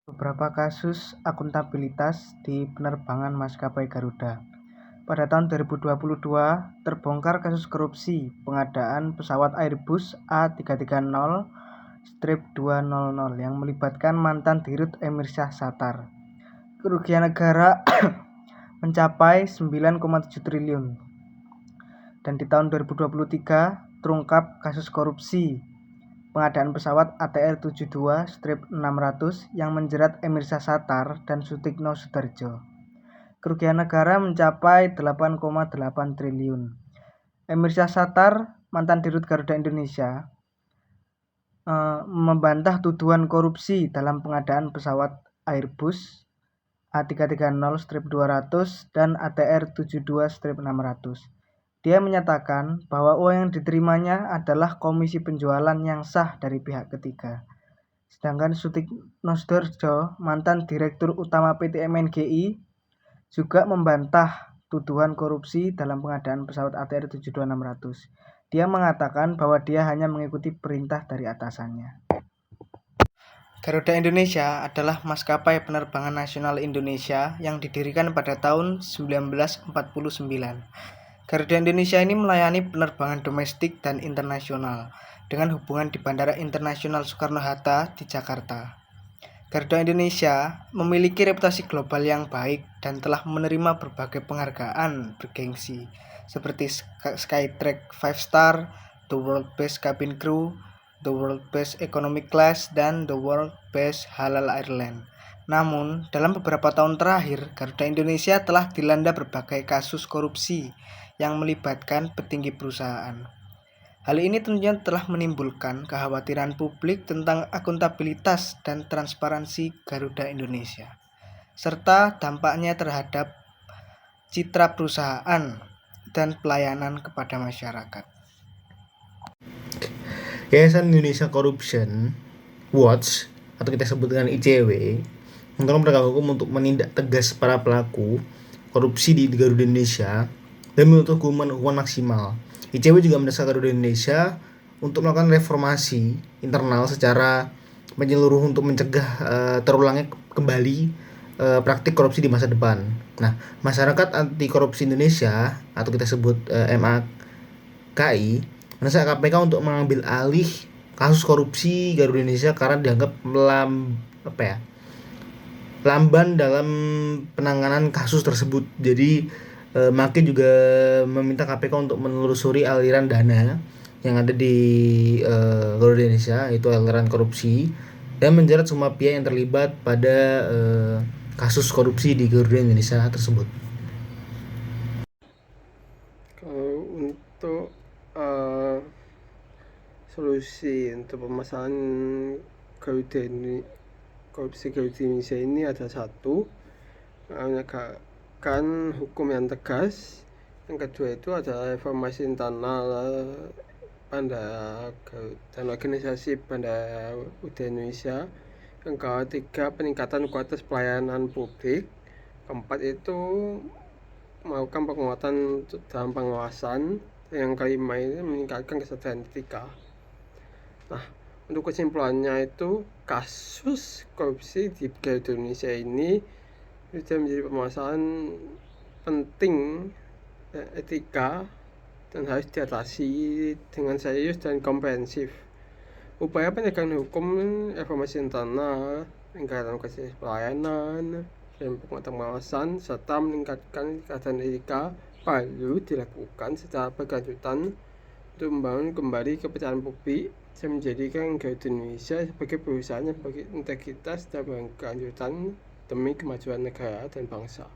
Beberapa kasus akuntabilitas di penerbangan maskapai Garuda. Pada tahun 2022, terbongkar kasus korupsi pengadaan pesawat Airbus A330-200 yang melibatkan mantan Dirut Emirsah Sattar. Kerugian negara mencapai 9,7 triliun. Dan di tahun 2023, terungkap kasus korupsi pengadaan pesawat ATR-72-600 yang menjerat Emirsah Sattar dan Sutikno Sudardjo. Kerugian negara mencapai 8,8 triliun. Emirsah Sattar, mantan Dirut Garuda Indonesia, membantah tuduhan korupsi dalam pengadaan pesawat Airbus A330-200 dan ATR-72-600. Dia menyatakan bahwa uang yang diterimanya adalah komisi penjualan yang sah dari pihak ketiga. Sedangkan Sutikno Sudardjo, mantan Direktur Utama PT MNGI, juga membantah tuduhan korupsi dalam pengadaan pesawat ATR-72-600. Dia mengatakan bahwa dia hanya mengikuti perintah dari atasannya. Garuda Indonesia adalah maskapai penerbangan nasional Indonesia yang didirikan pada tahun 1949. Garuda Indonesia ini melayani penerbangan domestik dan internasional dengan hubungan di Bandara Internasional Soekarno-Hatta di Jakarta. Garuda Indonesia memiliki reputasi global yang baik dan telah menerima berbagai penghargaan bergengsi seperti Skytrax 5 Star, The World Best Cabin Crew, The World Best Economy Class, dan The World Best Halal Airline. Namun, dalam beberapa tahun terakhir, Garuda Indonesia telah dilanda berbagai kasus korupsi yang melibatkan petinggi perusahaan. Hal ini tentunya telah menimbulkan kekhawatiran publik tentang akuntabilitas dan transparansi Garuda Indonesia, serta dampaknya terhadap citra perusahaan dan pelayanan kepada masyarakat. Yayasan Indonesia Corruption Watch atau kita sebut dengan ICW mendorong penegak hukum untuk menindak tegas para pelaku korupsi di Garuda Indonesia dan menuntut hukuman maksimal. ICW juga mendesak Garuda Indonesia untuk melakukan reformasi internal secara menyeluruh untuk mencegah terulangnya kembali praktik korupsi di masa depan. Nah, Masyarakat Anti Korupsi Indonesia atau kita sebut MAKI mendesak KPK untuk mengambil alih kasus korupsi Garuda Indonesia karena dianggap lamban dalam penanganan kasus tersebut. Jadi MAKI juga meminta KPK untuk menelusuri aliran dana yang ada di Garuda Indonesia, itu aliran korupsi, dan menjerat semua pihak yang terlibat pada kasus korupsi di Garuda Indonesia tersebut. Kalau untuk solusi untuk permasalahan korupsi Garuda Indonesia ini ada satu, menegakkan hukum yang tegas. Yang kedua itu adalah reformasi internal bandara dan organisasi bandara udara Indonesia. Yang ketiga, peningkatan kualitas pelayanan publik. Keempat itu melakukan penguatan dalam pengawasan. Yang kelima ini meningkatkan kesadaran etika. Nah, untuk kesimpulannya itu kasus korupsi di Garuda Indonesia ini sudah menjadi permasalahan penting etika dan harus diatasi dengan serius dan komprehensif. Upaya penegakan hukum, reformasi internal, peningkatan kualitas pelayanan, dan penguatan pengawasan, serta meningkatkan kesadaran etika perlu dilakukan secara berkelanjutan untuk membangun kembali kepercayaan publik dan menjadikan Garuda Indonesia sebagai perusahaan yang berintegritas dan berkelanjutan demi kemajuan negara dan bangsa.